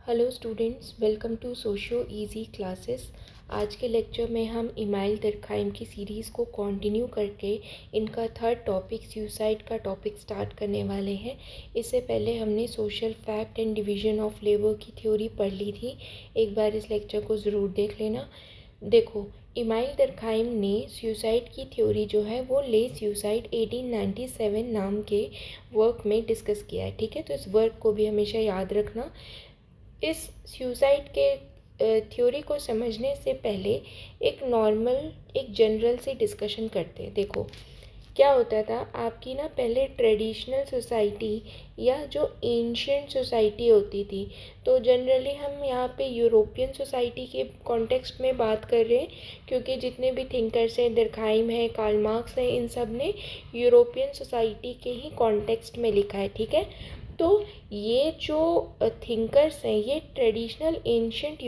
Hello students, welcome to socio easy classes. आज के lecture में हम इमाइल दरखाइम की सीरीज़ को कंटिन्यू करके इनका थर्ड टॉपिक सुसाइड का टॉपिक स्टार्ट करने वाले हैं। इससे पहले हमने social fact and division of labour की थ्योरी पढ़ ली थी। एक बार इस लेक्चर को ज़रूर देख लेना। देखो, इमाइल दरखाइम ने सुसाइड की थ्योरी जो है वो ले सुसाइड 1897 नाम के वर्क में डिस्कस किया है। ठीक है, तो इस वर्क को भी हमेशा याद रखना। इस सुसाइड के थ्योरी को समझने से पहले एक जनरल से डिस्कशन करते हैं। देखो, क्या होता था आपकी ना, पहले ट्रेडिशनल सोसाइटी या जो एंशियंट सोसाइटी होती थी, तो जनरली हम यहाँ पे यूरोपियन सोसाइटी के कॉन्टेक्स्ट में बात कर रहे हैं, क्योंकि जितने भी थिंकर्स हैं, दरखाइम है, कार्ल मार्क्स है, इन सब ने यूरोपियन सोसाइटी के ही कॉन्टेक्स्ट में लिखा है। ठीक है, तो ये जो थिंकर्स हैं, ये ट्रेडिशनल एंशियंट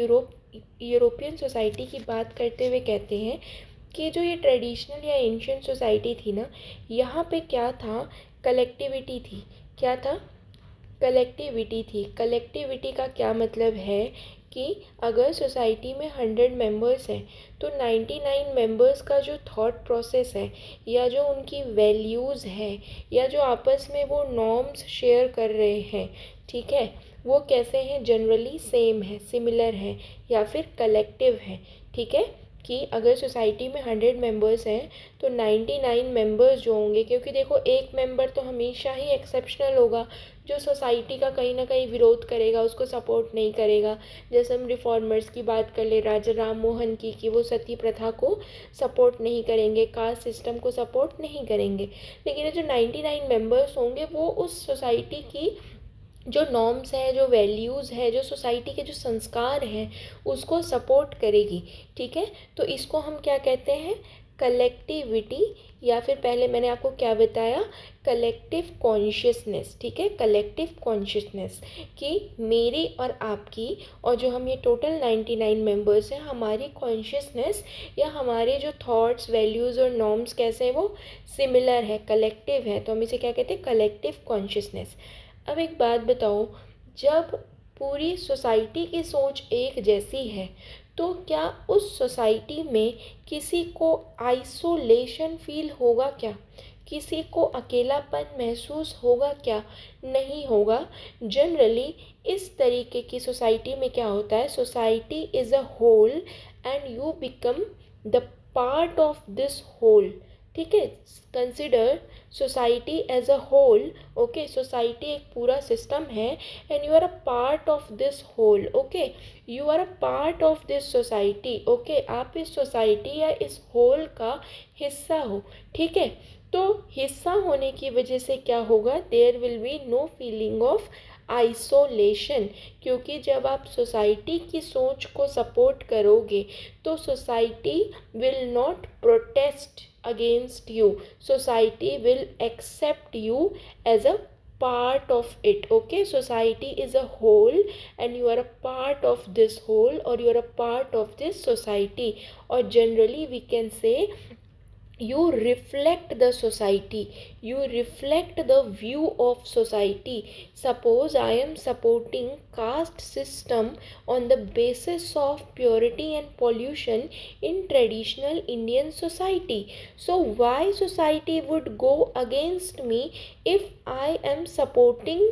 यूरोपियन सोसाइटी की बात करते हुए कहते हैं कि जो ये ट्रेडिशनल या एंशियंट सोसाइटी थी ना, यहाँ पे क्या था, कलेक्टिविटी थी। क्या था? कलेक्टिविटी थी। कलेक्टिविटी का क्या मतलब है कि अगर सोसाइटी में 100 मेंबर्स हैं तो 99 मेंबर्स का जो थॉट प्रोसेस है, या जो उनकी वैल्यूज़ है, या जो आपस में वो नॉर्म्स शेयर कर रहे हैं, ठीक है, वो कैसे हैं? जनरली सेम है, सिमिलर है, या फिर कलेक्टिव है। ठीक है, कि अगर सोसाइटी में 100 मेंबर्स हैं तो 99 मेंबर्स जो होंगे, क्योंकि देखो एक मेंबर तो हमेशा ही एक्सेप्शनल होगा, जो सोसाइटी का कहीं ना कहीं विरोध करेगा, उसको सपोर्ट नहीं करेगा। जैसे हम रिफॉर्मर्स की बात कर ले, राजा राम मोहन की, कि वो सती प्रथा को सपोर्ट नहीं करेंगे, कास्ट सिस्टम को सपोर्ट नहीं करेंगे। लेकिन ये जो 99 मेंबर्स होंगे वो उस सोसाइटी की जो नॉर्म्स है, जो वैल्यूज़ है, जो सोसाइटी के जो संस्कार हैं, उसको सपोर्ट करेगी। ठीक है, तो इसको हम क्या कहते हैं? कलेक्टिविटी, या फिर पहले मैंने आपको क्या बताया, कलेक्टिव कॉन्शियसनेस। ठीक है, कलेक्टिव कॉन्शियसनेस कि मेरी और आपकी, और जो हम ये टोटल 99 मेंबर्स हैं, हमारी कॉन्शियसनेस या हमारे जो थॉट्स, वैल्यूज़ और नॉर्म्स कैसे हैं, वो सिमिलर है, कलेक्टिव है, तो हम इसे क्या कहते हैं? Collective consciousness. अब एक बात बताओ, जब पूरी सोसाइटी की सोच एक जैसी है तो क्या उस सोसाइटी में किसी को आइसोलेशन फील होगा क्या? किसी को अकेलापन महसूस होगा क्या? नहीं होगा। जनरली इस तरीके की सोसाइटी में क्या होता है, society is a whole and you become the part of this whole. ठीक है, consider society as a whole. Okay, society एक पूरा सिस्टम है and you are a part of this whole. Okay, you are a part of this society. Okay, आप इस society या इस whole का हिस्सा हो। ठीक है, तो हिस्सा होने की वजह से क्या होगा, there will be no feeling of isolation, क्योंकि जब आप सोसाइटी की सोच को सपोर्ट करोगे तो society will not protest against you, society will accept you as a part of it. Okay, society is a whole and you are a part of this whole, or you are a part of this society, or generally we can say you reflect the society, you reflect the view of society. Suppose I am supporting caste system on the basis of purity and pollution in traditional Indian society, so why society would go against me if I am supporting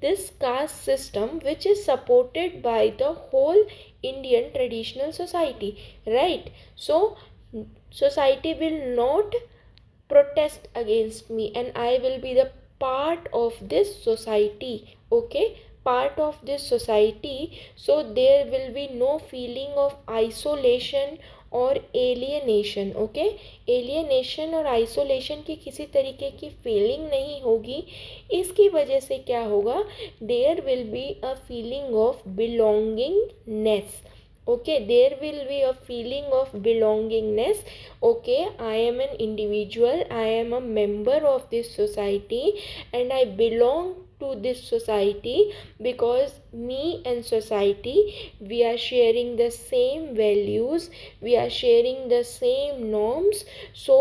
this caste system which is supported by the whole Indian traditional society, right? So society will not protest against me and I will be the part of this society. Okay, part of this society, so there will be no feeling of isolation और alienation. Okay, alienation और isolation की किसी तरीके की feeling नहीं होगी। इसकी वजह से क्या होगा, there will be a feeling of belongingness. Okay, there will be a feeling of belongingness. Okay, I am an individual, I am a member of this society and I belong to this society because me and society, we are sharing the same values, we are sharing the same norms. So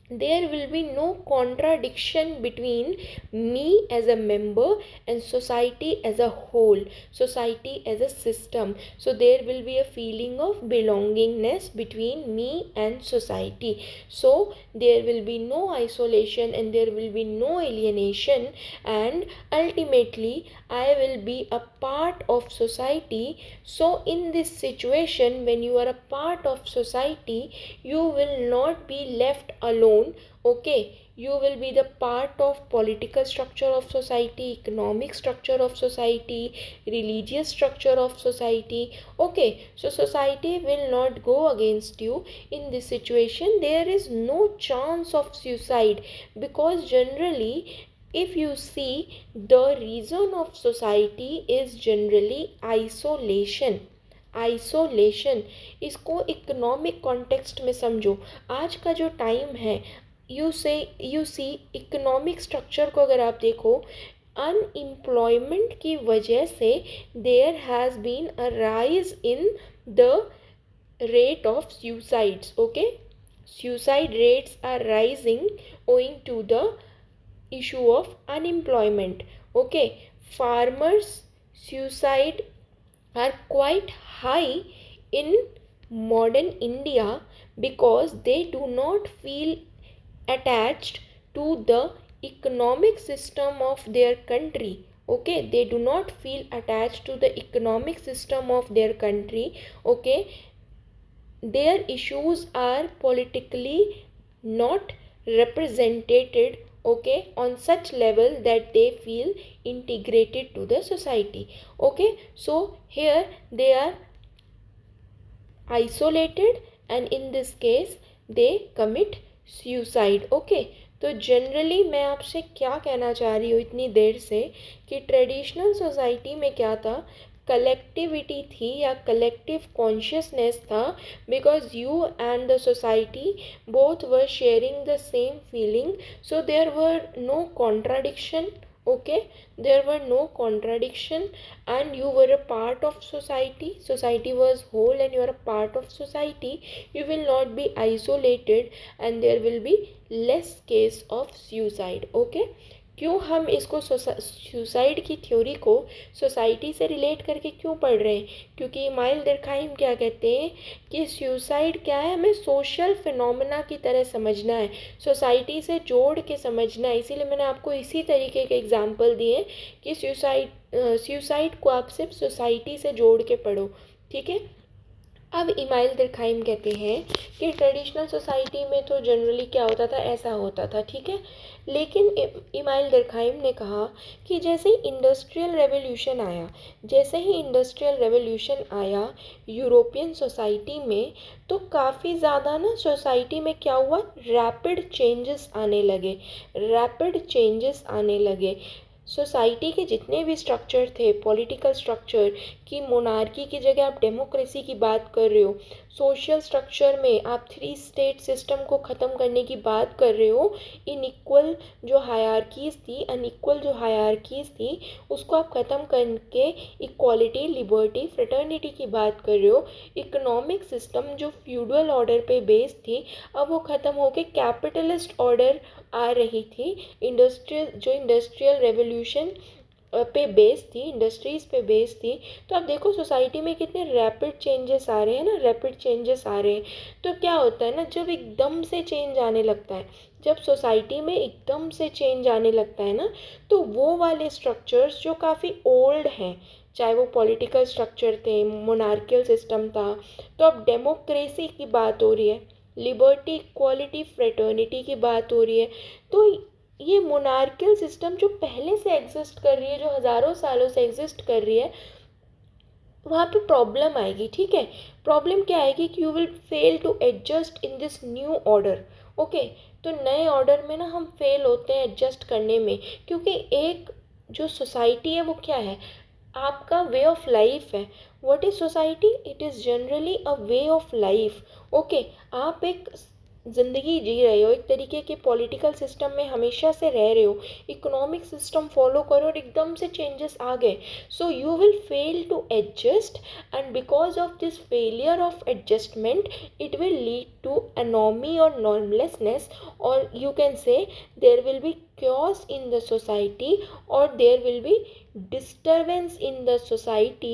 there will be no contradiction between me as a member and society as a whole, society as a system. So there will be a feeling of belongingness between me and society. So there will be no isolation and there will be no alienation, and ultimately I will be a part of society. So in this situation, when you are a part of society, you will not be left alone. Okay, you will be the part of political structure of society, economic structure of society, religious structure of society. Okay, so society will not go against you. In this situation there is no chance of suicide, because generally if you see, the reason of society is generally isolation। Isolation, इसको economic context में समझो। आज का जो time है, you see economic structure को अगर आप देखो, अनएम्प्लॉयमेंट की वजह से there has been a rise in the rate of suicides। Okay, suicide rates are rising owing to the issue of unemployment। Okay, farmers suicide are quite high in modern India because they do not feel attached to the economic system of their country। Okay, they do not feel attached to the economic system of their country। Okay, their issues are politically not represented, okay, on such level that they feel integrated to the society। Okay, so here they are isolated and in this case they commit suicide। Okay, तो generally मैं आपसे क्या कहना चाह रही हूँ इतनी देर से, कि ट्रेडिशनल सोसाइटी में क्या था, कलेक्टिविटी थी या कलेक्टिव कॉन्शियसनेस था, because you and the society both were sharing the same feeling, so there were no contradiction. Okay, there were no contradiction and you were a part of society, society was whole and you are a part of society, you will not be isolated and there will be less case of suicide। Okay, क्यों हम इसको suicide की theory को society से relate करके क्यों पढ़ रहे हैं, क्योंकि इमाइल दुर्कहाइम क्या कहते हैं कि सुसाइड क्या है, हमें सोशल फिनोमेना की तरह समझना है, सोसाइटी से जोड़ के समझना है। इसीलिए मैंने आपको इसी तरीके के एग्जांपल दिए कि सुसाइड को आप सिर्फ सोसाइटी से जोड़ के पढ़ो। ठीक है, अब इमाइल दुर्कहाइम कहते हैं कि ट्रेडिशनल सोसाइटी में तो जनरली क्या होता था, ऐसा होता था। ठीक है, लेकिन इमाइल दुर्कहाइम ने कहा कि जैसे ही इंडस्ट्रियल रेवोल्यूशन आया, जैसे ही इंडस्ट्रियल रेवोल्यूशन आया यूरोपियन सोसाइटी में, तो काफ़ी ज़्यादा ना सोसाइटी में क्या हुआ, रैपिड चेंजेस आने लगे, रैपिड चेंजेस आने लगे। सोसाइटी के जितने भी स्ट्रक्चर थे, पॉलिटिकल स्ट्रक्चर की मोनार्की की जगह आप डेमोक्रेसी की बात कर रहे हो, सोशल स्ट्रक्चर में आप 3 स्टेट सिस्टम को ख़त्म करने की बात कर रहे हो, इनइक्वल जो हायरार्कीज़ थी, अनइक्वल जो हायरार्कीज़ थी, उसको आप ख़त्म करके इक्वालिटी, लिबर्टी, फ्रेटर्निटी की बात कर रहे हो। इकोनॉमिक सिस्टम जो फ्यूडल ऑर्डर पे बेस्ड थी, अब वो ख़त्म होके कैपिटलिस्ट ऑर्डर आ रही थी। इंडस्ट्रियल रेवोल्यूशन पे बेस थी, इंडस्ट्रीज़ पे बेस थी। तो आप देखो सोसाइटी में कितने रैपिड चेंजेस आ रहे हैं ना, रैपिड चेंजेस आ रहे हैं। तो क्या होता है ना, जब एकदम से चेंज आने लगता है, जब सोसाइटी में एकदम से चेंज आने लगता है ना, तो वो वाले स्ट्रक्चर्स जो काफ़ी ओल्ड हैं, चाहे वो पॉलिटिकल स्ट्रक्चर थे, मोनार्कियल सिस्टम था, तो अब डेमोक्रेसी की बात हो रही है, लिबर्टी, इक्वालिटी, फ्रेटर्निटी की बात हो रही है। तो ये मोनार्कियल सिस्टम जो पहले से एग्जिस्ट कर रही है, जो हज़ारों सालों से एग्जिस्ट कर रही है, वहाँ पे प्रॉब्लम आएगी। ठीक है, प्रॉब्लम क्या आएगी कि you will fail to adjust in this new order. Okay, तो नए ऑर्डर में ना हम फेल होते हैं एडजस्ट करने में, क्योंकि एक जो सोसाइटी है वो क्या है, आपका वे ऑफ लाइफ है। What is society, it is generally a way of life. Okay, आप एक ज़िंदगी जी रहे हो, एक तरीके के पॉलिटिकल सिस्टम में हमेशा से रह रहे हो, इकोनॉमिक सिस्टम फॉलो करो और एकदम से चेंजेस आ गए, so you will fail to adjust, and because of this failure of adjustment it will lead to anomie और नॉर्मलेसनेस, और you can say there will be chaos in the society, or there will be disturbance in the society.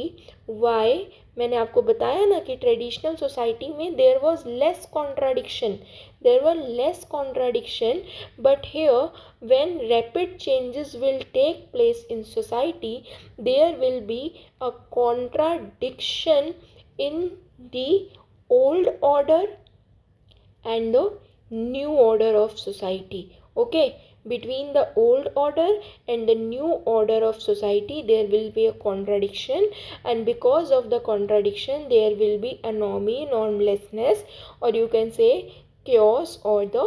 Why? मैंने आपको बताया ना कि traditional society में there was less contradiction, there were less contradiction, but here when rapid changes will take place in society there will be a contradiction in the old order and the new order of society. Okay, between the old order and the new order of society there will be a contradiction, and because of the contradiction there will be anomy, normlessness, or you can say chaos or the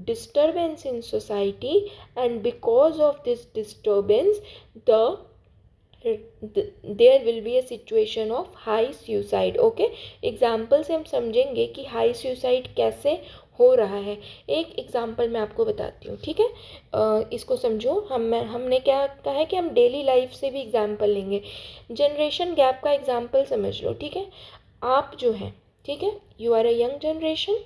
disturbance in society, and because of this disturbance the there will be a situation of high suicide. Okay, example से हम समझेंगे कि high suicide कैसे हो रहा है. एक example मैं आपको बताती हूँ, ठीक है. इसको समझो. हमने क्या कहा है कि हम डेली लाइफ से भी एग्जाम्पल लेंगे. जनरेशन गैप का एग्जाम्पल समझ लो, ठीक है. आप जो है, ठीक है, you are a young generation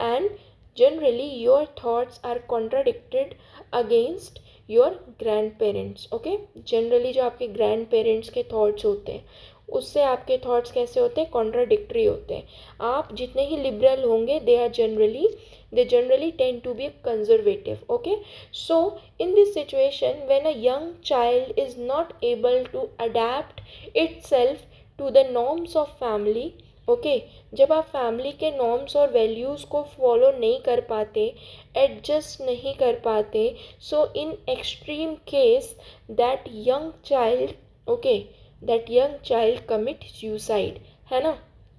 and generally your thoughts are contradicted against your grand parents. Okay, generally जो आपके ग्रैंड पेरेंट्स के थॉट्स होते हैं उससे आपके थॉट्स कैसे होते हैं, कॉन्ट्राडिक्टरी होते हैं. आप जितने ही लिबरल होंगे they generally tend to be conservative. Okay, so in this situation when a young child is not able to adapt itself to the norms of family, okay, जब आप फैमिली के नॉर्म्स और values को follow नहीं कर पाते, adjust नहीं कर पाते, so in extreme case that young child, okay, that young child commit suicide, है ना.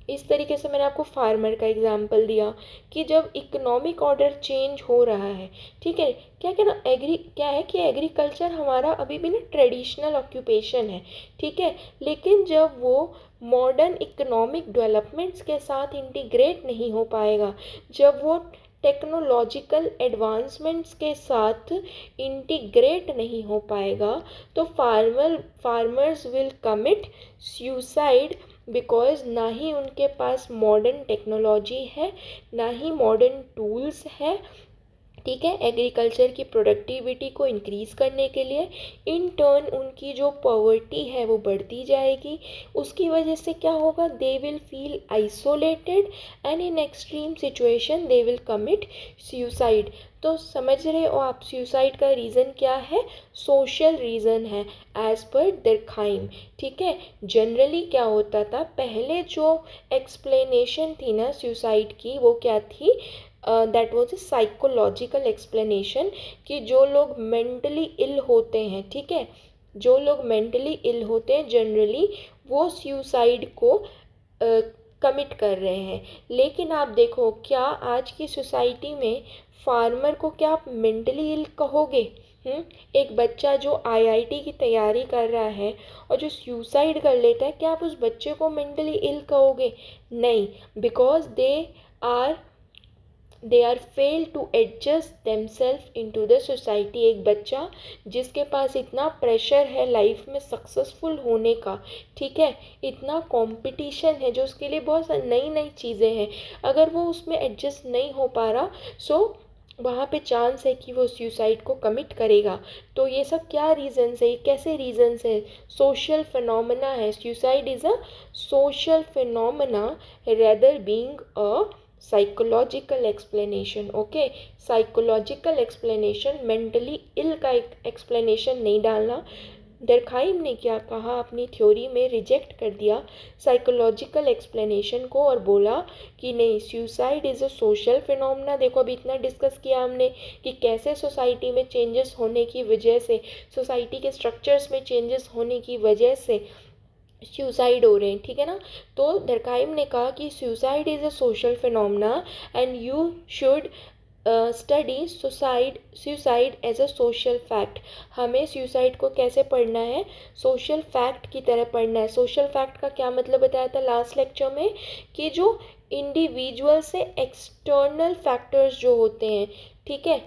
इस तरीके से मैंने आपको फार्मर का एग्जांपल दिया कि जब इकोनॉमिक ऑर्डर चेंज हो रहा है, ठीक है, क्या है कि एग्रीकल्चर हमारा अभी भी ना ट्रेडिशनल ऑक्यूपेशन है, ठीक है, लेकिन जब वो मॉडर्न इकोनॉमिक डेवलपमेंट्स के साथ इंटीग्रेट नहीं हो पाएगा, जब वो टेक्नोलॉजिकल एडवांसमेंट्स के साथ इंटीग्रेट नहीं हो पाएगा, तो farmers will commit suicide, because ना ही उनके पास मॉडर्न टेक्नोलॉजी है, ना ही मॉडर्न टूल्स है, ठीक है, एग्रीकल्चर की प्रोडक्टिविटी को इंक्रीज़ करने के लिए. इन टर्न उनकी जो पॉवर्टी है वो बढ़ती जाएगी. उसकी वजह से क्या होगा, they will feel isolated and in extreme situation they will commit suicide. तो समझ रहे हो आप, सुसाइड का रीज़न क्या है, सोशल रीज़न है एज पर दरखाइम. ठीक है, जनरली क्या होता था, पहले जो एक्सप्लेनेशन थी ना सुसाइड की वो क्या थी, that was a psychological explanation, कि जो लोग मेंटली इल होते हैं, ठीक है, जो लोग मेंटली इल होते हैं जनरली वो सुसाइड को कमिट कर रहे हैं. लेकिन आप देखो, क्या आज की सोसाइटी में फार्मर को क्या आप मेंटली इल कहोगे? एक बच्चा जो आईआईटी की तैयारी कर रहा है और जो सुसाइड कर लेता है, क्या आप उस बच्चे को मेंटली इल कहोगे? नहीं, because they are fail to adjust themselves into the society. एक बच्चा जिसके पास इतना प्रेशर है लाइफ में सक्सेसफुल होने का, ठीक है, इतना कंपटीशन है, जो उसके लिए बहुत नई नई चीज़ें हैं, अगर वो उसमें एडजस्ट नहीं हो पा रहा, सो वहाँ पे चांस है कि वो सुसाइड को कमिट करेगा. तो ये सब क्या रीज़न्स है, कैसे रीज़न्स है, सोशल फिनोमेना है. Suicide is a social phenomena rather being a psychological explanation. Okay, psychological explanation, mentally ill का एक एक्सप्लेनेशन नहीं डालना. दरखाइम ने क्या कहा, अपनी थ्योरी में रिजेक्ट कर दिया साइकोलॉजिकल एक्सप्लेनेशन को और बोला कि नहीं, suicide is a social phenomena. देखो, अभी इतना डिस्कस किया हमने कि कैसे सोसाइटी में चेंजेस होने की वजह से, सोसाइटी के स्ट्रक्चर्स में चेंजेस होने की वजह से सुसाइड हो रहे हैं, ठीक है ना. तो दरखाइम ने कहा कि suicide is a social phenomena and you should study suicide as a social fact. हमें सुसाइड को कैसे पढ़ना है, सोशल फैक्ट की तरह पढ़ना है। सोशल फैक्ट का क्या मतलब बताया था लास्ट लेक्चर में, कि जो इंडिविजुअल से एक्सटर्नल फैक्टर्स जो होते हैं, ठीक है,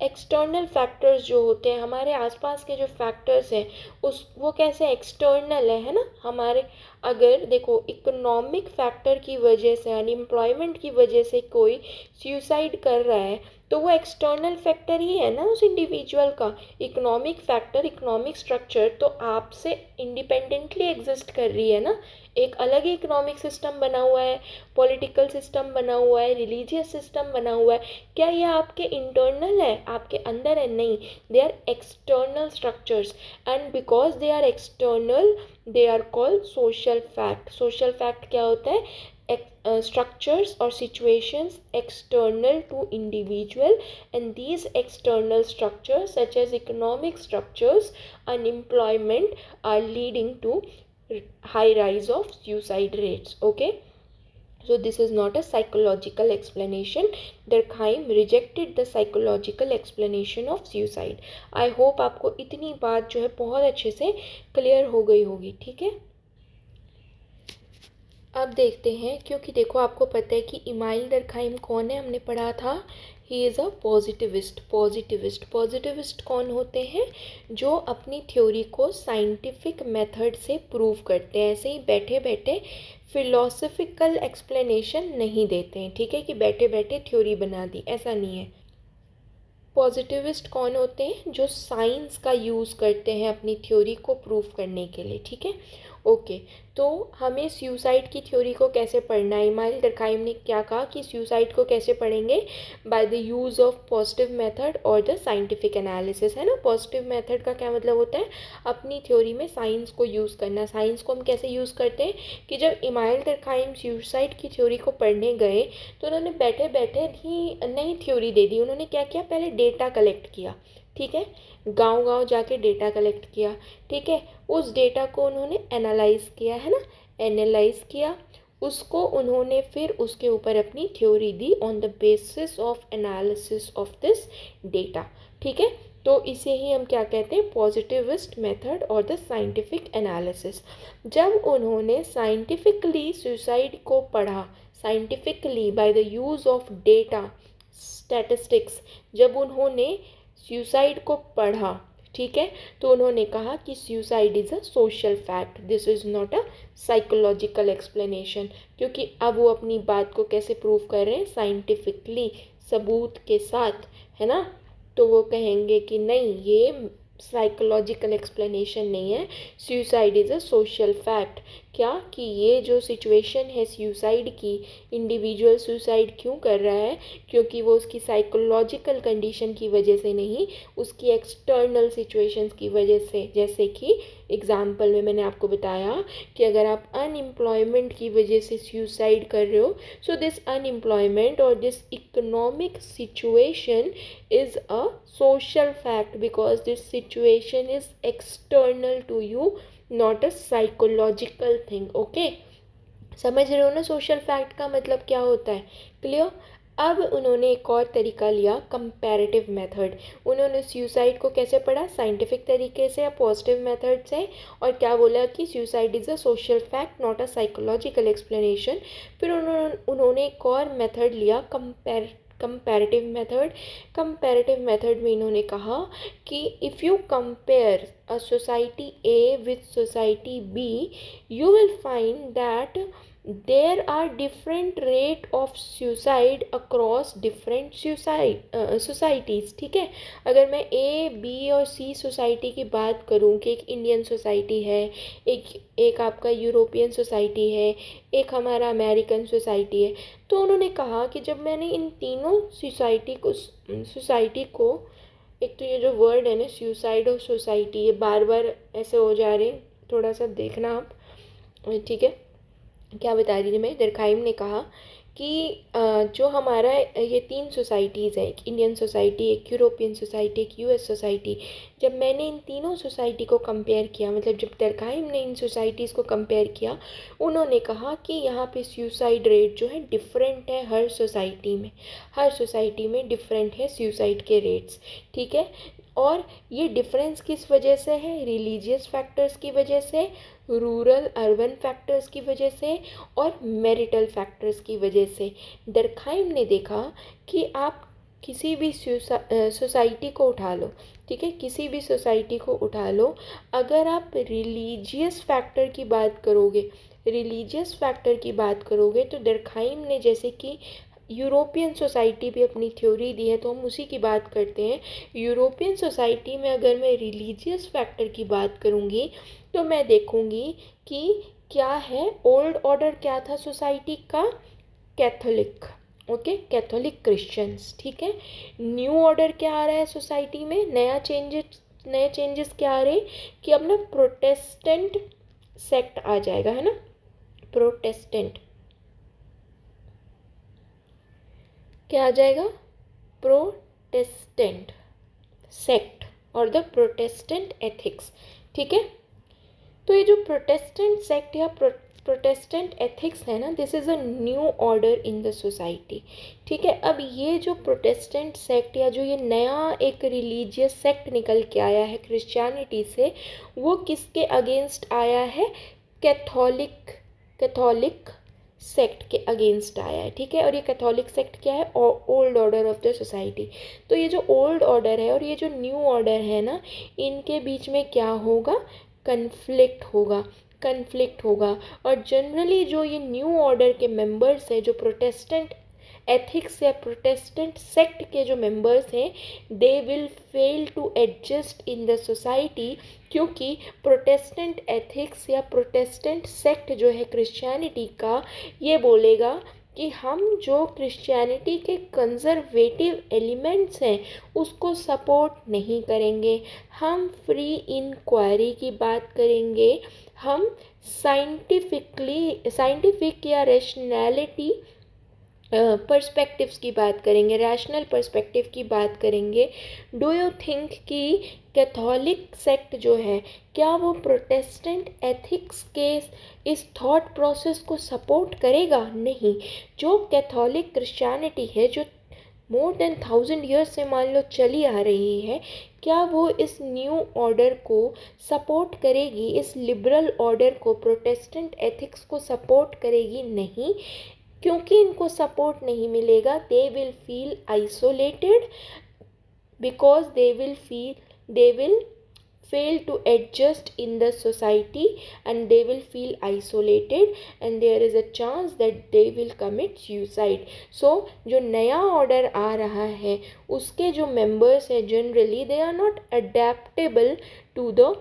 एक्सटर्नल फैक्टर्स जो होते हैं, हमारे आसपास के जो फैक्टर्स हैं उस वो कैसे एक्सटर्नल है ना हमारे। अगर देखो इकोनॉमिक फैक्टर की वजह से, अनएम्प्लॉयमेंट की वजह से कोई सुसाइड कर रहा है तो वो एक्सटर्नल फैक्टर ही है ना उस इंडिविजुअल का। इकोनॉमिक फैक्टर, इकोनॉमिक स्ट्रक्चर तो आपसे इंडिपेंडेंटली एग्जिस्ट कर रही है ना। एक अलग ही इकोनॉमिक सिस्टम बना हुआ है, पॉलिटिकल सिस्टम बना हुआ है, रिलीजियस सिस्टम बना हुआ है। क्या ये आपके इंटरनल है, आपके अंदर है? नहीं, they are external structures, and because they are external they are called social fact. Social fact क्या होता है? Structures or situations external to individual, and these external structures such as economic structures, unemployment, are leading to high rise of suicide rates. Okay, so this is not a psychological explanation. Durkheim rejected the psychological explanation of suicide. I hope आपको इतनी बात जो है बहुत अच्छे से clear हो गई होगी, ठीक है। अब देखते हैं, क्योंकि देखो आपको पता है कि इमाइल डर्कहाइम कौन है, हमने पढ़ा था, he is a positivist. Positivist कौन होते हैं? जो अपनी थ्योरी को साइंटिफिक मेथड से प्रूव करते हैं, ऐसे ही बैठे बैठे फिलोसफिकल एक्सप्लेनेशन नहीं देते हैं, ठीक है, कि बैठे बैठे थ्योरी बना दी, ऐसा नहीं है। पॉजिटिविस्ट कौन होते हैं? जो साइंस का यूज़ करते हैं अपनी थ्योरी को प्रूव करने के लिए, ठीक है। ओके, तो हमें सुसाइड की थ्योरी को कैसे पढ़ना है? इमाइल डर्कहाइम ने क्या कहा कि सुसाइड को कैसे पढ़ेंगे? By the use of positive method और द साइंटिफिक एनालिसिस, है ना। पॉजिटिव मेथड का क्या मतलब होता है? अपनी थ्योरी में साइंस को यूज़ करना। साइंस को हम कैसे यूज़ करते हैं कि जब इमाइल डर्कहाइम सुसाइड की थ्योरी को पढ़ने गए तो उन्होंने बैठे बैठे ही नई थ्योरी दे दी। उन्होंने क्या किया? पहले डेटा कलेक्ट किया, ठीक है, गांव गांव जाके डेटा कलेक्ट किया, ठीक है। उस डेटा को उन्होंने एनालाइज किया, है ना, एनालाइज किया उसको उन्होंने, फिर उसके ऊपर अपनी theory the on the basis of analysis of this data, ठीक है। तो इसे ही हम क्या कहते हैं? पॉजिटिविस्ट मेथड और द साइंटिफिक एनालिसिस। जब उन्होंने साइंटिफिकली सुसाइड को पढ़ा, scientifically by the use of data statistics, जब उन्होंने सुसाइड को पढ़ा, ठीक है, तो उन्होंने कहा कि suicide is a social fact, this is not a psychological explanation. क्योंकि अब वो अपनी बात को कैसे प्रूव कर रहे हैं? साइंटिफिकली, सबूत के साथ, है ना। तो वो कहेंगे कि नहीं, ये साइकोलॉजिकल एक्सप्लेनेशन नहीं है, suicide is a social fact. क्या कि ये जो सिचुएशन है सुसाइड की, इंडिविजुअल सुसाइड क्यों कर रहा है? क्योंकि वो उसकी साइकोलॉजिकल कंडीशन की वजह से नहीं, उसकी एक्सटर्नल सिचुएशंस की वजह से। जैसे कि एग्जाम्पल में मैंने आपको बताया कि अगर आप अनएम्प्लॉयमेंट की वजह से सुसाइड कर रहे हो, सो दिस अनएम्प्लॉयमेंट और this economic situation is a social fact because this situation is external to you, not a psychological thing. Okay, समझ रहे हो ना सोशल फैक्ट का मतलब क्या होता है? क्लियर। अब उन्होंने एक और तरीका लिया, कंपैरेटिव मेथड। उन्होंने सुसाइड को कैसे पढ़ा? साइंटिफिक तरीके से या पॉजिटिव मेथड से, और क्या बोला कि suicide is a social fact not a psychological explanation. फिर उन्होंने एक और मेथड लिया, कंपैरेटिव मेथड। कंपैरेटिव मेथड में इन्होंने कहा कि if you compare a society A with society B, you will find that there are different rate of suicide across different societies, ठीक है। अगर मैं ए बी और सी सोसाइटी की बात करूं कि एक इंडियन सोसाइटी है, एक आपका यूरोपियन सोसाइटी है, एक हमारा अमेरिकन सोसाइटी है, तो उन्होंने कहा कि जब मैंने इन तीनों सोसाइटी को एक तो ये जो वर्ड है ना सुसाइड और सोसाइटी, ये बार बार ऐसे हो जा रहे हैं, थोड़ा सा देखना आप, ठीक है। क्या बता रही थी मैं? डर्कहाइम ने कहा कि जो हमारा ये 3 सोसाइटीज़ है, एक इंडियन सोसाइटी, एक यूरोपियन सोसाइटी, एक यूएस सोसाइटी, जब मैंने इन तीनों सोसाइटी को कंपेयर किया, मतलब जब डर्कहाइम ने इन सोसाइटीज़ को कंपेयर किया, उन्होंने कहा कि यहाँ पे सुसाइड रेट जो है डिफरेंट है हर सोसाइटी में, हर सोसाइटी में डिफरेंट है सुसाइड के रेट्स, ठीक है। और ये डिफरेंस किस वजह से है? रिलीजियस फैक्टर्स की वजह से, रूरल अर्बन फैक्टर्स की वजह से और मैरिटल फैक्टर्स की वजह से। डर्कहाइम ने देखा कि आप किसी भी सोसाइटी को उठा लो, ठीक है, किसी भी सोसाइटी को उठा लो, अगर आप रिलीजियस फैक्टर की बात करोगे, रिलीजियस फैक्टर की बात करोगे तो डर्कहाइम ने, जैसे कि यूरोपियन सोसाइटी भी अपनी थ्योरी दी है तो हम उसी की बात करते हैं। यूरोपियन सोसाइटी में अगर मैं रिलीजियस फैक्टर की बात करूँगी तो मैं देखूँगी कि क्या है, ओल्ड ऑर्डर क्या था सोसाइटी का? कैथोलिक, ओके, कैथोलिक क्रिश्चियंस, ठीक है। न्यू ऑर्डर क्या आ रहा है सोसाइटी में? नए चेंजेस क्या आ रहे कि अब ना प्रोटेस्टेंट सेक्ट आ जाएगा, है ना, प्रोटेस्टेंट क्या आ जाएगा? प्रोटेस्टेंट सेक्ट और द प्रोटेस्टेंट एथिक्स, ठीक है। तो ये जो प्रोटेस्टेंट सेक्ट या प्रोटेस्टेंट एथिक्स है ना, this is a new order in the society, ठीक है। अब ये जो प्रोटेस्टेंट सेक्ट या जो ये नया एक रिलीजियस सेक्ट निकल के आया है क्रिश्चियनिटी से, वो किसके अगेंस्ट आया है? कैथोलिक सेक्ट के अगेंस्ट आया है, ठीक है। और ये कैथोलिक सेक्ट क्या है? Old order of the society. तो ये जो ओल्ड ऑर्डर है और ये जो न्यू ऑर्डर है ना, इनके बीच में क्या होगा? कन्फ्लिक्ट होगा, कन्फ्लिक्ट होगा। और जनरली जो ये न्यू ऑर्डर के मेंबर्स हैं, जो प्रोटेस्टेंट एथिक्स या प्रोटेस्टेंट सेक्ट के जो मेंबर्स हैं, they will fail to adjust in the society, क्योंकि प्रोटेस्टेंट एथिक्स या प्रोटेस्टेंट सेक्ट जो है क्रिश्चियनिटी का, ये बोलेगा कि हम जो क्रिश्चियनिटी के कंजर्वेटिव एलिमेंट्स हैं उसको सपोर्ट नहीं करेंगे, हम फ्री इंक्वायरी की बात करेंगे, हम साइंटिफिक या रैशनैलिटी पर्सपेक्टिव्स की बात करेंगे, रैशनल पर्सपेक्टिव की बात करेंगे। डू यू थिंक कि कैथोलिक सेक्ट जो है, क्या वो प्रोटेस्टेंट एथिक्स के इस थॉट प्रोसेस को सपोर्ट करेगा? नहीं। जो कैथोलिक क्रिश्चियनिटी है, जो मोर देन 1000 ईयर्स से मान लो चली आ रही है, क्या वो इस न्यू ऑर्डर को सपोर्ट करेगी? इस लिबरल ऑर्डर को, प्रोटेस्टेंट एथिक्स को सपोर्ट करेगी? नहीं। क्योंकि इनको सपोर्ट नहीं मिलेगा, they will feel isolated, because they will fail to adjust in the society and they will feel isolated and there is a chance that they will commit suicide. So जो नया order आ रहा है उसके जो members हैं, generally they are not adaptable to the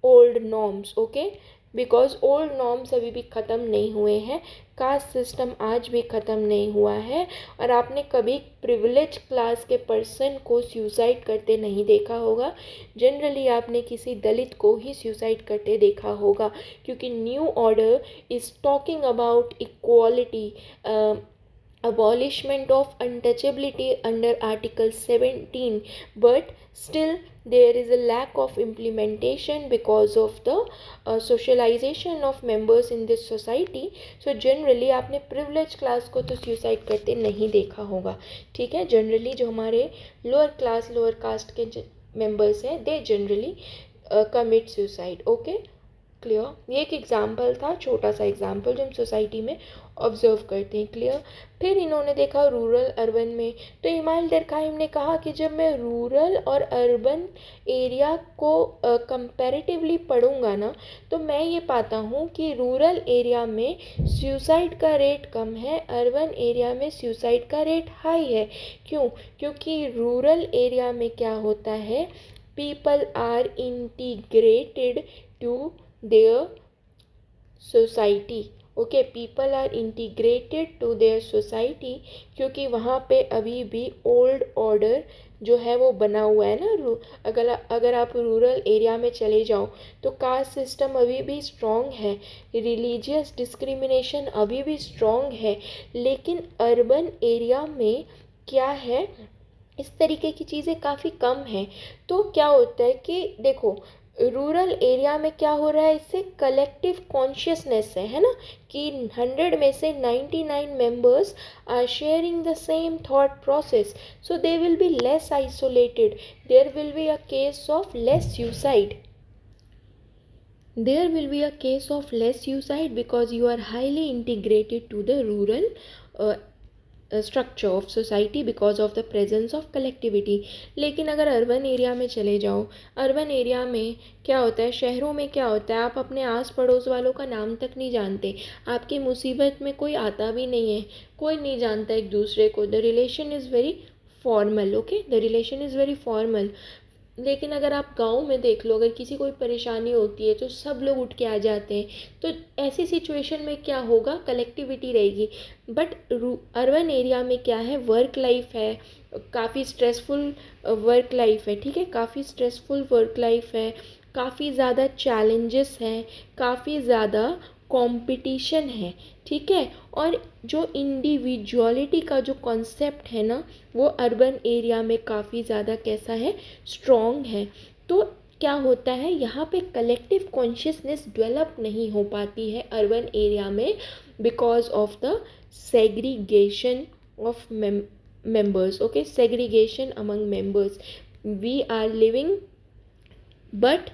old norms, okay, because old norms अभी भी ख़त्म नहीं हुए हैं, कास्ट सिस्टम आज भी ख़त्म नहीं हुआ है। और आपने कभी प्रिविलेज क्लास के पर्सन को सुसाइड करते नहीं देखा होगा, जनरली आपने किसी दलित को ही सुसाइड करते देखा होगा, क्योंकि new order is talking about equality, abolishment of untouchability under Article 17, but still there is a lack of implementation because of the socialization of members in this society. So generally आपने privileged class को तो suicide करते नहीं देखा होगा, ठीक है। Generally जो हमारे लोअर क्लास, लोअर कास्ट के मेंबर्स हैं, they generally commit suicide, okay, clear. ये एक एग्जाम्पल था, छोटा सा एग्जाम्पल जो हम सोसाइटी में ऑब्जर्व करते हैं, क्लियर। फिर इन्होंने देखा रूरल अर्बन में, तो इमाइल डर्कहाइम ने कहा कि जब मैं रूरल और अर्बन एरिया को कंपैरेटिवली पढ़ूंगा ना, तो मैं ये पाता हूँ कि रूरल एरिया में सुसाइड का रेट कम है, अर्बन एरिया में सुसाइड का रेट हाई है। क्यों? क्योंकि रूरल एरिया में क्या होता है, people are integrated to their society, okay, people are integrated to their society, क्योंकि वहाँ पे अभी भी ओल्ड ऑर्डर जो है वो बना हुआ है ना। अगर आप रूरल एरिया में चले जाओ तो कास्ट सिस्टम अभी भी स्ट्रॉन्ग है, रिलीजियस डिस्क्रिमिनेशन अभी भी स्ट्रॉन्ग है। लेकिन अर्बन एरिया में क्या है, इस तरीके की चीज़ें काफ़ी कम हैं। तो क्या होता है कि देखो, रूरल एरिया में क्या हो रहा है, इससे कलेक्टिव कॉन्शियसनेस है ना, कि 100 में से 99 members are sharing the same thought process, so they will be less isolated, there will be a case of less suicide. There will be a case of less suicide because you are highly integrated to the rural uh, structure of society because of the presence of collectivity. लेकिन अगर urban area में चले जाओ, urban area में क्या होता है, शहरों में क्या होता है, आप अपने आस पड़ोस वालों का नाम तक नहीं जानते, आपकी मुसीबत में कोई आता भी नहीं है, कोई नहीं जानता एक दूसरे को। The relation is very formal, okay, the relation is very formal. लेकिन अगर आप गांव में देख लो, अगर किसी कोई परेशानी होती है तो सब लोग उठ के आ जाते हैं। तो ऐसी सिचुएशन में क्या होगा, कलेक्टिविटी रहेगी। बट अर्बन एरिया में क्या है, वर्क लाइफ है, काफ़ी स्ट्रेसफुल वर्क लाइफ है, ठीक है, काफ़ी स्ट्रेसफुल वर्क लाइफ है, काफ़ी ज़्यादा चैलेंजेस हैं, काफ़ी ज़्यादा कंपटीशन है, ठीक है। और जो इंडिविजुअलिटी का जो कॉन्सेप्ट है ना, वो अर्बन एरिया में काफ़ी ज़्यादा कैसा है, स्ट्रॉन्ग है। तो क्या होता है, यहाँ पे कलेक्टिव कॉन्शियसनेस डेवलप नहीं हो पाती है अर्बन एरिया में because of the segregation of members, okay, segregation among members. We are living, but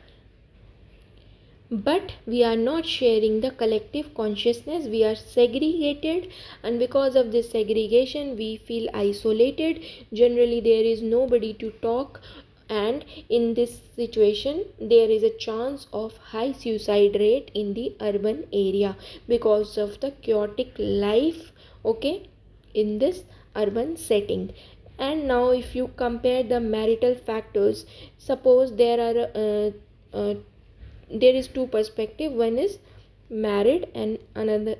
we are not sharing the collective consciousness, we are segregated, and because of this segregation we feel isolated. Generally there is nobody to talk, and in this situation there is a chance of high suicide rate in the urban area because of the chaotic life, okay, in this urban setting. And now if you compare the marital factors, suppose there are there is two perspective, one is married and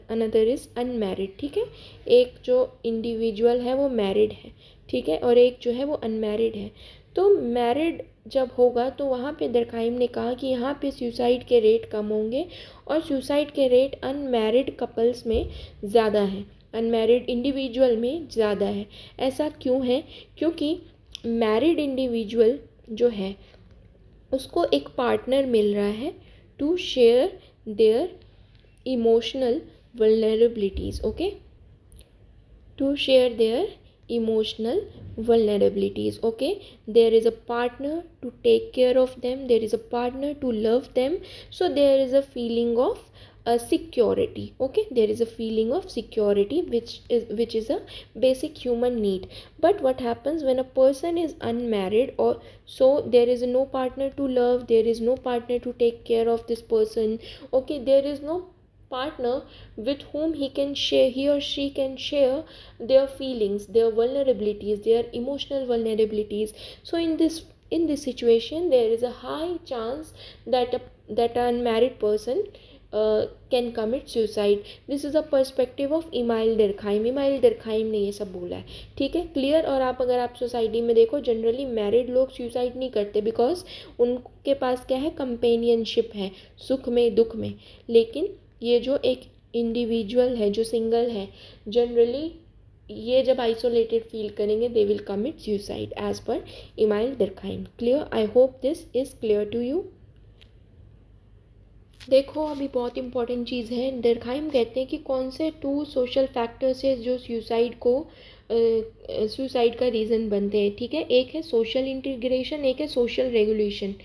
another is unmarried, ठीक है। एक जो individual है वो married है, ठीक है, और एक जो है वो अनमैरिड है। तो मैरिड जब होगा तो वहाँ पे दरखाइम ने कहा कि यहाँ पे सुसाइड के रेट कम होंगे और सुसाइड के रेट अनमैरिड कपल्स में ज़्यादा है, अनमैरिड इंडिविजुअल में ज़्यादा है। ऐसा क्यों है, क्योंकि मैरिड इंडिविजुअल जो है उसको एक पार्टनर मिल रहा है to share their emotional vulnerabilities, okay, to share their emotional vulnerabilities, okay. There is a partner to take care of them, there is a partner to love them, so there is a feeling of security, okay, there is a feeling of security which is a basic human need. But what happens when a person is unmarried, or so there is no partner to love, there is no partner to take care of this person, okay, there is no partner with whom he or she can share their feelings, their vulnerabilities, their emotional vulnerabilities. So in this situation there is a high chance that that an unmarried person can commit suicide. This is a perspective of email दरखाइम ने ये सब बोला है, ठीक है, clear. और अगर आप सोसाइटी में देखो, जनरली मैरिड लोग सुसाइड नहीं करते बिकॉज उनके पास क्या है, कंपेनियनशिप है, सुख में दुख में। लेकिन ये जो एक इंडिविजुअल है जो सिंगल है, जनरली ये जब आइसोलेटेड फील करेंगे they will commit suicide as per Emile Durkheim. Clear, I hope this is clear to you. देखो अभी बहुत इंपॉर्टेंट चीज़ है, दरखाइम कहते हैं कि कौन से 2 सोशल फैक्टर्स है जो सुसाइड का रीज़न बनते हैं, ठीक है। एक है सोशल इंटीग्रेशन, एक है सोशल रेगुलेशन।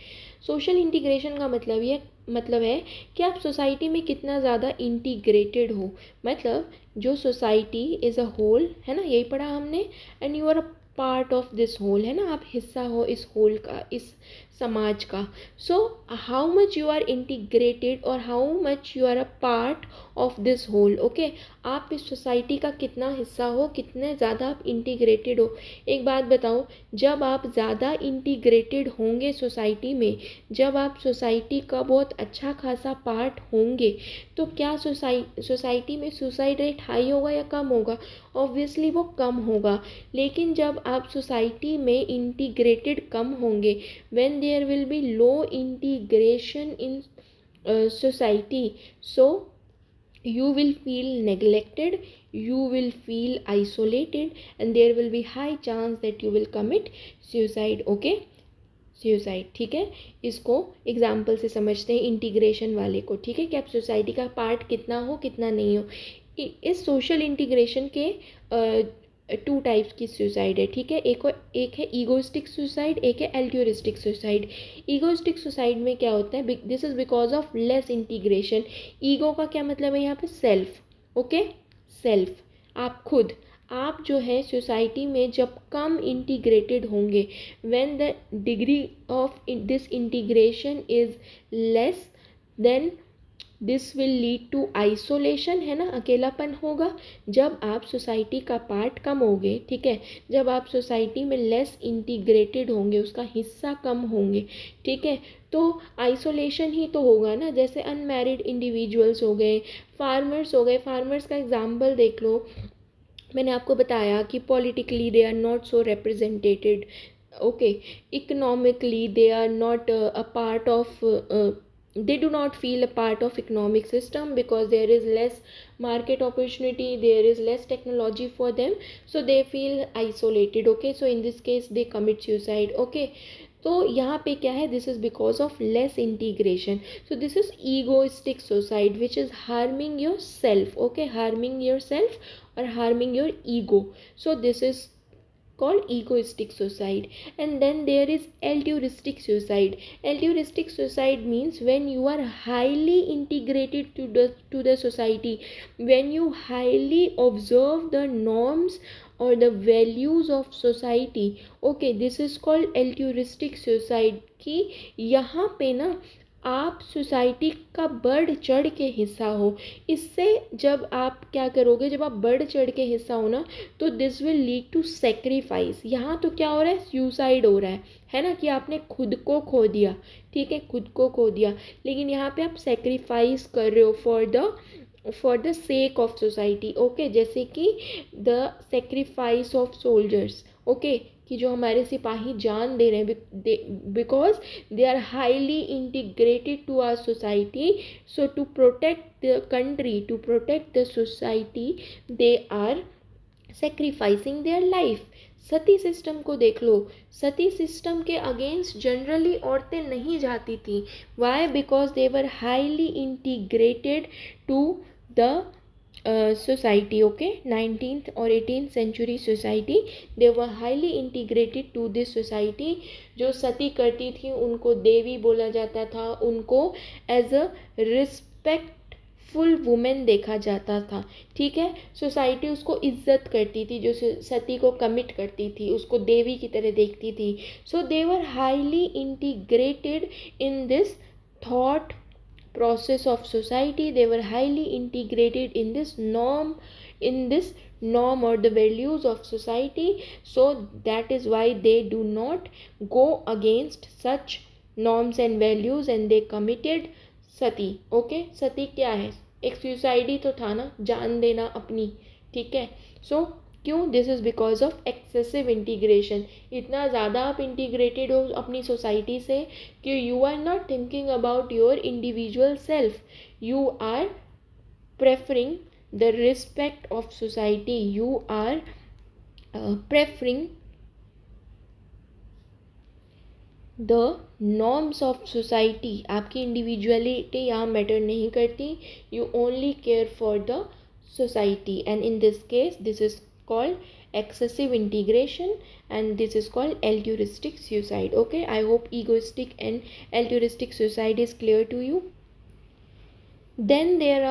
सोशल इंटीग्रेशन का मतलब है कि आप सोसाइटी में कितना ज़्यादा इंटीग्रेटेड हो, मतलब जो सोसाइटी इज़ अ होल, है ना, यही पढ़ा हमने, and you are a part of this whole, है ना, आप हिस्सा हो इस होल का, इस समाज का. So how much you are integrated और how much you are a part of this whole. Okay, आप इस सोसाइटी का कितना हिस्सा हो, कितने ज़्यादा आप इंटीग्रेटेड हो. एक बात बताओ, जब आप ज़्यादा इंटीग्रेटेड होंगे सोसाइटी में, जब आप सोसाइटी का बहुत अच्छा खासा पार्ट होंगे, तो क्या सोसाइटी में सुसाइड रेट हाई होगा या कम होगा? ऑब्वियसली वो कम होगा. लेकिन जब आप सोसाइटी में इंटीग्रेटेड कम होंगे, when there will be low integration in society, so you will feel neglected, you will feel isolated, and there will be high chance that you will commit suicide. okay, suicide. ठीक है, इसको example से समझते हैं integration वाले को. ठीक है, कि आप सोसाइटी का पार्ट कितना हो कितना नहीं हो. इस सोशल इंटीग्रेशन के टू टाइप्स की सुसाइड है. ठीक है, एक है ईगोइस्टिक सुसाइड, एक है एल्ट्रिस्टिक सुसाइड. ईगोइस्टिक सुसाइड में क्या होता है, this is because of less integration. Ego का क्या मतलब है यहाँ पे? सेल्फ. ओके, सेल्फ, आप खुद. आप जो है सोसाइटी में जब कम इंटीग्रेटेड होंगे, when the degree of this integration is less, then this will lead to isolation. है ना, अकेलापन होगा. जब आप सोसाइटी का पार्ट कम होंगे, ठीक है, जब आप सोसाइटी में लेस इंटीग्रेटेड होंगे, उसका हिस्सा कम होंगे, ठीक है, तो आइसोलेशन ही तो होगा ना. जैसे अनमैरिड इंडिविजुअल्स हो गए, फार्मर्स हो गए. फार्मर्स का एग्जाम्पल देख लो. मैंने आपको बताया कि politically they are not so representated. Okay, economically they are not a part of, they do not feel a part of economic system because there is less market opportunity, there is less technology for them, so they feel isolated. okay, so in this case they commit suicide. okay, तो यहाँ पे क्या है, this is because of less integration. So this is egoistic suicide which is harming your self. Okay, harming your self or harming your ego. So this is called egoistic suicide. And then there is altruistic suicide. Altruistic suicide means when you are highly integrated to the society, when you highly observe the norms or the values of society. okay, this is called altruistic suicide. कि यहाँ पे ना आप society का बढ़ चढ़ के हिस्सा हो. इससे जब आप क्या करोगे, जब आप बढ़ चढ़ के हिस्सा हो ना, तो this will lead to sacrifice. यहाँ तो क्या हो रहा है, सुसाइड हो रहा है ना, कि आपने खुद को खो दिया. ठीक है, खुद को खो दिया. लेकिन यहाँ पे आप सेक्रीफाइस कर रहे हो for the sake of society. Okay, जैसे कि the sacrifice of soldiers. Okay, कि जो हमारे सिपाही जान दे रहे हैं because they are highly integrated to our society. So to protect the country, to protect the society, they are sacrificing their life. Sati system को देख लो. सती सिस्टम के अगेंस्ट जनरली औरतें नहीं जाती थी. Why? Because they were highly integrated to the society. okay, 19th or 18th century society, they were highly integrated to this society. जो सती करती थी उनको देवी बोला जाता था, उनको एज अ रिस्पेक्टफुल वुमेन देखा जाता था. ठीक है, सोसाइटी उसको इज्जत करती थी, जो सती को कमिट करती थी उसको देवी की तरह देखती थी. So they were highly integrated in this thought process of society. They were highly integrated in this norm or the values of society. So that is why they do not go against such norms and values and they committed sati. okay, sati क्या है, एक suicide ही तो था ना, जान देना अपनी. ठीक है, सो क्यों? This is because of excessive integration. इतना ज़्यादा आप इंटीग्रेटेड हो अपनी सोसाइटी से कि you are not thinking about your individual self. You are preferring the respect of society. You are preferring the norms of society. आपकी इंडिविजुअलिटी यहाँ matter नहीं करती. You only care for the society, and in this case this is called excessive integration and this is called altruistic suicide. okay, I hope egoistic and altruistic suicide is clear to you. Then there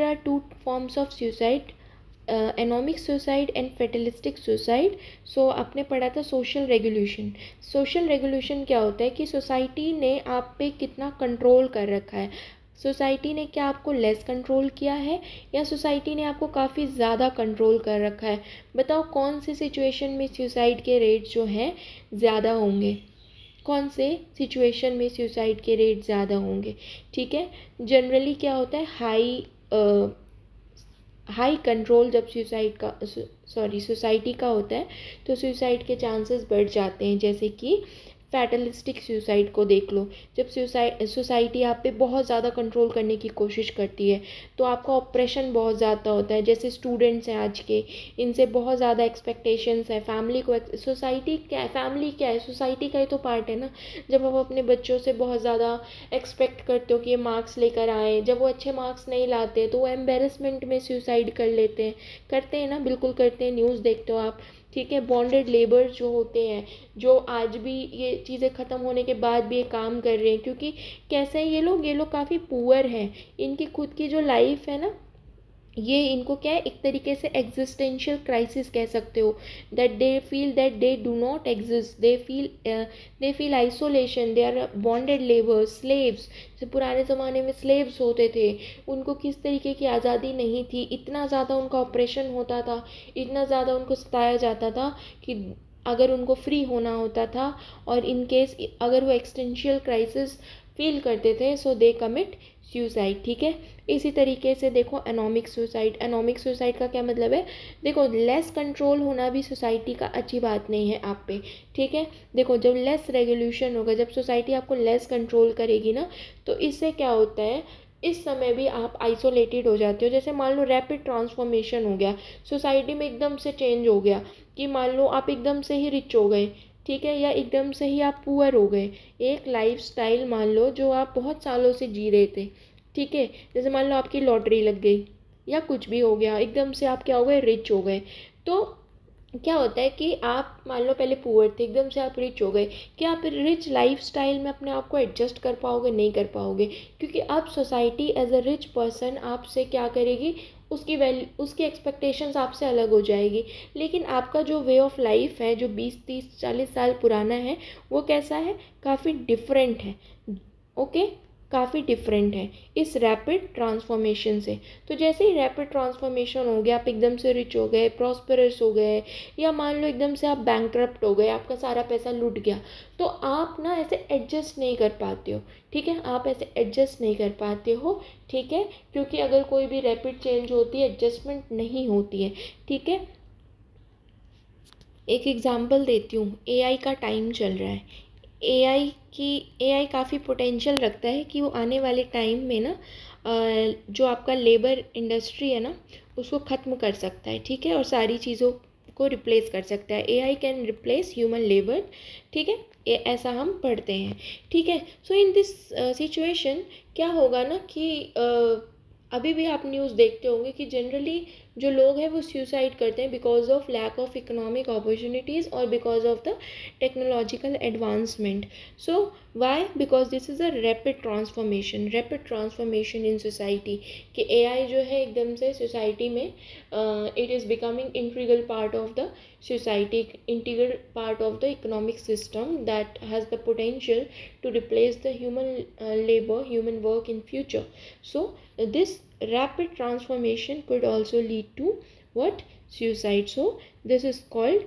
are two forms of suicide. Anomic suicide and fatalistic suicide. So आपने पढ़ा था social regulation. Social regulation क्या होता है कि society ने आप पे कितना कंट्रोल कर रखा है। सोसाइटी ने क्या आपको लेस कंट्रोल किया है या सोसाइटी ने आपको काफ़ी ज़्यादा कंट्रोल कर रखा है। बताओ कौन सी सिचुएशन में सुसाइड के रेट जो हैं ज़्यादा होंगे, कौन से सिचुएशन में सुसाइड के रेट ज़्यादा होंगे। ठीक है, जनरली क्या होता है, हाई कंट्रोल जब सुसाइड का सोसाइटी का होता है तो सुसाइड के चांसेस बढ़ जाते हैं। जैसे कि फैटलिस्टिक सुसाइड को देख लो, जब सोसाइटी आप पे बहुत ज़्यादा कंट्रोल करने की कोशिश करती है तो आपका ऑपरेशन बहुत ज़्यादा होता है। जैसे स्टूडेंट्स हैं आज के, इनसे बहुत ज़्यादा एक्सपेक्टेशंस है, फैमिली को सोसाइटी क्या है, फैमिली क्या है, सोसाइटी का ही तो पार्ट है ना। जब आप अपने बच्चों से बहुत ज़्यादा एक्सपेक्ट करते हो कि ये मार्क्स लेकर आए, जब वो अच्छे मार्क्स नहीं लाते तो वो एम्बेरसमेंट में सुसाइड कर लेते हैं, करते हैं ना, बिल्कुल करते हैं, न्यूज़ देखते हो आप। ठीक है, बॉन्डेड लेबर जो होते हैं, जो आज भी ये चीज़ें ख़त्म होने के बाद भी ये काम कर रहे हैं, क्योंकि कैसे हैं ये लोग काफ़ी पुअर हैं, इनकी खुद की जो लाइफ है ना, ये इनको क्या है, एक तरीके से एग्जिस्टेंशियल क्राइसिस कह सकते हो। That they feel that they do not exist, they feel isolation, they are bonded labour, slaves. जैसे पुराने ज़माने में स्लेव्स होते थे, उनको किस तरीके की आज़ादी नहीं थी, इतना ज़्यादा उनका ऑपरेशन होता था, इतना ज़्यादा उनको सताया जाता था कि अगर उनको फ्री होना होता था और इन केस अगर वो एक्सटेंशियल क्राइसिस फील करते थे सो दे कमिट सुसाइड। ठीक है, इसी तरीके से देखो एनोमिक सुसाइड। एनोमिक सुसाइड का क्या मतलब है, देखो लेस कंट्रोल होना भी सोसाइटी का अच्छी बात नहीं है आप पे। ठीक है, देखो जब लेस रेगुलेशन होगा, जब सोसाइटी आपको लेस कंट्रोल करेगी ना, तो इससे क्या होता है, इस समय भी आप आइसोलेटेड हो जाते हो। जैसे मान लो रैपिड ट्रांसफॉर्मेशन हो गया, सोसाइटी में एकदम से चेंज हो गया कि मान लो आप एकदम से ही रिच हो गए, ठीक है, या एकदम से ही आप पुअर हो गए। एक लाइफस्टाइल मान लो जो आप बहुत सालों से जी रहे थे, ठीक है, जैसे मान लो आपकी लॉटरी लग गई या कुछ भी हो गया, एकदम से आप क्या हो गए, रिच हो गए। तो क्या होता है कि आप मान लो पहले पुअर थे, एकदम से आप रिच हो गए, क्या आप रिच लाइफस्टाइल में अपने आप को एडजस्ट कर पाओगे, नहीं कर पाओगे, क्योंकि अब society as a rich person आपसे क्या करेगी, उसकी वैल्यू, उसकी एक्सपेक्टेशंस आपसे अलग हो जाएगी। लेकिन आपका जो वे ऑफ लाइफ है, जो 20 30 40 साल पुराना है, वो कैसा है, काफ़ी डिफरेंट है। ओके, काफ़ी डिफरेंट है इस रैपिड ट्रांसफॉर्मेशन से। तो जैसे ही रैपिड ट्रांसफॉर्मेशन हो गया, आप एकदम से रिच हो गए, प्रॉस्परस हो गए, या मान लो एकदम से आप बैंकरप्ट हो गए, आपका सारा पैसा लुट गया, तो आप ना ऐसे एडजस्ट नहीं कर पाते हो। ठीक है, आप ऐसे एडजस्ट नहीं कर पाते हो। ठीक है, क्योंकि अगर कोई भी रैपिड चेंज होती है, एडजस्टमेंट नहीं होती है। ठीक है, एक एग्जांपल देती हूँ, एआई का टाइम चल रहा है। एआई काफ़ी पोटेंशियल रखता है कि वो आने वाले टाइम में ना जो आपका लेबर इंडस्ट्री है ना, उसको ख़त्म कर सकता है। ठीक है, और सारी चीज़ों को रिप्लेस कर सकता है। AI can replace human labour. ठीक है, ऐसा हम पढ़ते हैं। ठीक है, सो इन दिस सिचुएशन क्या होगा ना कि अभी भी आप न्यूज़ देखते होंगे कि जनरली जो लोग हैं वो सुसाइड करते हैं because of lack of economic opportunities और because of the technological advancement. So why, because this is a rapid transformation in society, कि एआई जो है एकदम से सोसाइटी में it is becoming integral part of the society, integral part of the economic system that has the potential to replace the human labor, human work in future. So this rapid transformation could also lead to what, suicide. So this is called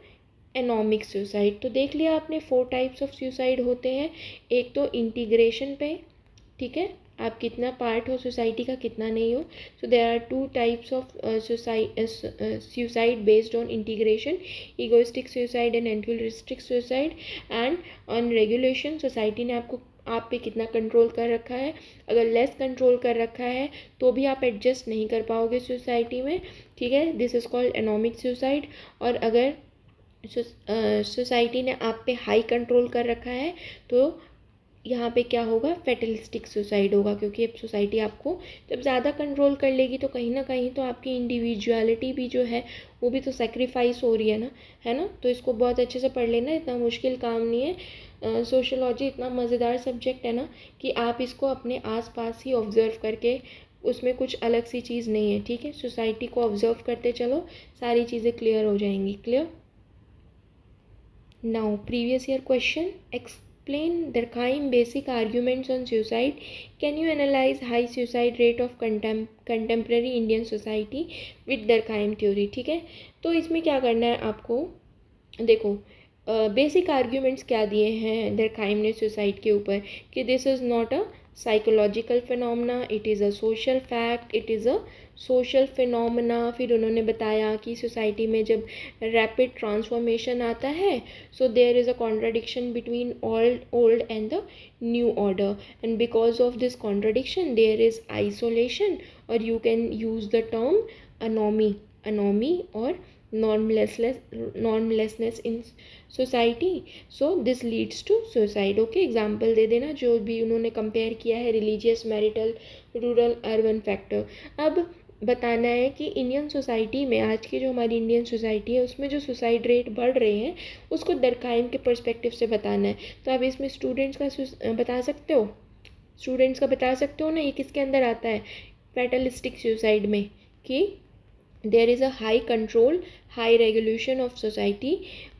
anomic suicide. तो देख लिया आपने 4 types of suicide होते हैं। एक तो integration पे, ठीक है, आप कितना पार्ट हो सोसाइटी का, कितना नहीं हो। So there are 2 types of suicide based on integration, egoistic suicide and altruistic suicide. And on regulation, society ने आप पे कितना कंट्रोल कर रखा है। अगर लेस कंट्रोल कर रखा है तो भी आप एडजस्ट नहीं कर पाओगे सोसाइटी में। ठीक है, this is called anomic suicide. और अगर सोसाइटी ने आप पे हाई कंट्रोल कर रखा है तो यहाँ पे क्या होगा, फेटलिस्टिक सुसाइड होगा, क्योंकि अब सोसाइटी आपको जब ज़्यादा कंट्रोल कर लेगी तो कहीं ना कहीं तो आपकी इंडिविजुअलिटी भी जो है वो भी तो सेक्रीफाइस हो रही है ना। तो इसको बहुत अच्छे से पढ़ लेना, इतना मुश्किल काम नहीं है। सोशियोलॉजी इतना मज़ेदार सब्जेक्ट है ना कि आप इसको अपने आसपास ही ऑब्जर्व करके उसमें कुछ अलग सी चीज़ नहीं है, ठीक है। सोसाइटी को ऑब्जर्व करते चलो, सारी चीज़ें क्लियर हो जाएंगी। Clear. Now previous year question, explain Durkheim basic arguments on suicide. Can you analyze high suicide rate of contemporary Indian society with Durkheim theory? ठीक है, तो इसमें क्या करना है आपको, देखो बेसिक आर्ग्यूमेंट्स क्या दिए हैं दरखाइम ने सुसाइड के ऊपर, कि this is not a psychological phenomena, it is a social fact, it is a social phenomena. फिर उन्होंने बताया कि सोसाइटी में जब रैपिड ट्रांसफॉर्मेशन आता है, so there is a contradiction between old and the new order, and because of this contradiction there is isolation, और you can use the term anomie और normlessness in society, so this leads to suicide. Okay, example दे देना जो भी उन्होंने compare किया है, religious, marital, rural, urban factor. अब बताना है कि इंडियन सोसाइटी में, आज की जो हमारी इंडियन सोसाइटी है उसमें जो सुसाइड रेट बढ़ रहे हैं उसको दरखाइम के पर्सपेक्टिव से बताना है। तो आप इसमें स्टूडेंट्स का बता सकते हो, स्टूडेंट्स का बता सकते हो ना, ये किसके अंदर आता है, फैटलिस्टिक सुसाइड में, कि there is a high control, high regulation of society.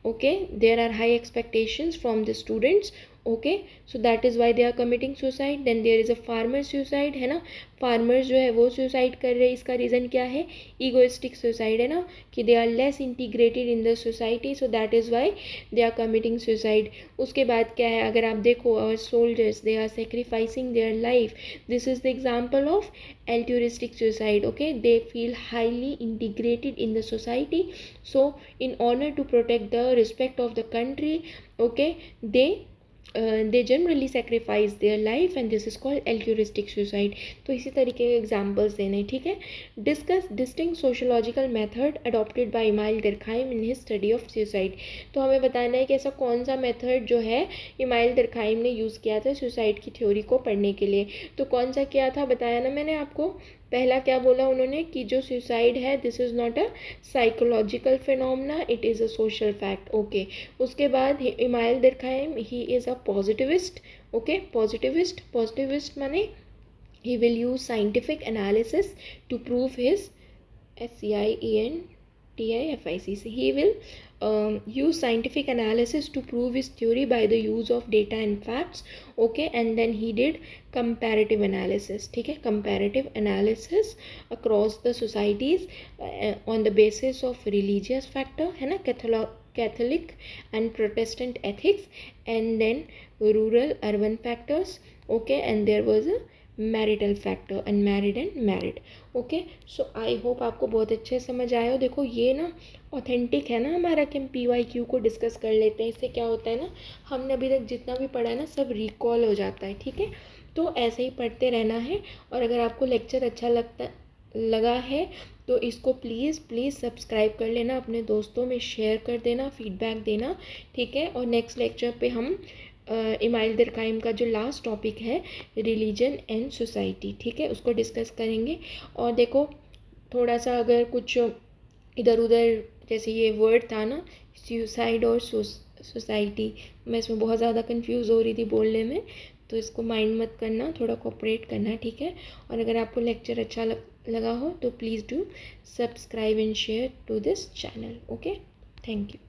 Okay, there are high expectations from the students. Okay, so that is why they are committing suicide. Then there is a farmer suicide, है ना, farmers जो है वो suicide कर रहे हैं, इसका reason क्या है, ईगोइस्टिक सुसाइड, है ना, कि they are less integrated in the society, so that is why they are committing suicide. उसके बाद क्या है, अगर आप देखो, our soldiers they are sacrificing their life, this is the example of altruistic suicide. Okay, they feel highly integrated in the society, so in order to protect the respect of the country, okay, they generally sacrifice their life, and this is called altruistic suicide. तो इसी तरीके के examples देने, ठीक है। Discuss distinct sociological method adopted by email दरखाइम in his study of suicide. तो हमें बताना है कि ऐसा कौन सा मेथड जो है इमाइल दरखाइम ने यूज़ किया था सुसाइड की थ्योरी को पढ़ने के लिए। तो कौन सा किया था, बताया ना मैंने आपको। पहला क्या बोला उन्होंने, कि जो सुसाइड है this is not a psychological phenomena, it is a social fact. Okay, उसके बाद email दरखाइम he is a positivist. Okay, positivist माने he will use scientific analysis to prove his scientific. He will use scientific analysis to prove his theory by the use of data and facts. Okay, and then he did comparative analysis, ठीक है, comparative analysis across the societies on the basis of religious factor, है ना, Catholic and Protestant ethics, and then rural urban factors. Okay, and there was a marital factor, unmarried and married. Okay, so I hope आपको बहुत अच्छे समझ आया हो। देखो ये ना ऑथेंटिक है ना हमारा, कि हम PYQ को डिस्कस कर लेते हैं, इससे क्या होता है ना, हमने अभी तक जितना भी पढ़ा है ना सब रिकॉल हो जाता है, ठीक है। तो ऐसे ही पढ़ते रहना है, और अगर आपको लेक्चर अच्छा लगा है तो इसको प्लीज़ सब्सक्राइब कर लेना, अपने दोस्तों में शेयर कर देना, फीडबैक देना, ठीक है। और नेक्स्ट लेक्चर पे हम इमाइल दरखाइम का जो लास्ट टॉपिक है, रिलीजन एंड सोसाइटी, ठीक है, उसको डिस्कस करेंगे। और देखो थोड़ा सा अगर कुछ इधर उधर, जैसे ये वर्ड था ना सुसाइड और सोसाइटी, मैं इसमें बहुत ज़्यादा कंफ्यूज हो रही थी बोलने में, तो इसको माइंड मत करना, थोड़ा कोऑपरेट करना, ठीक है। और अगर आपको लेक्चर अच्छा लगा हो तो please do subscribe and share to this channel. Okay, thank you.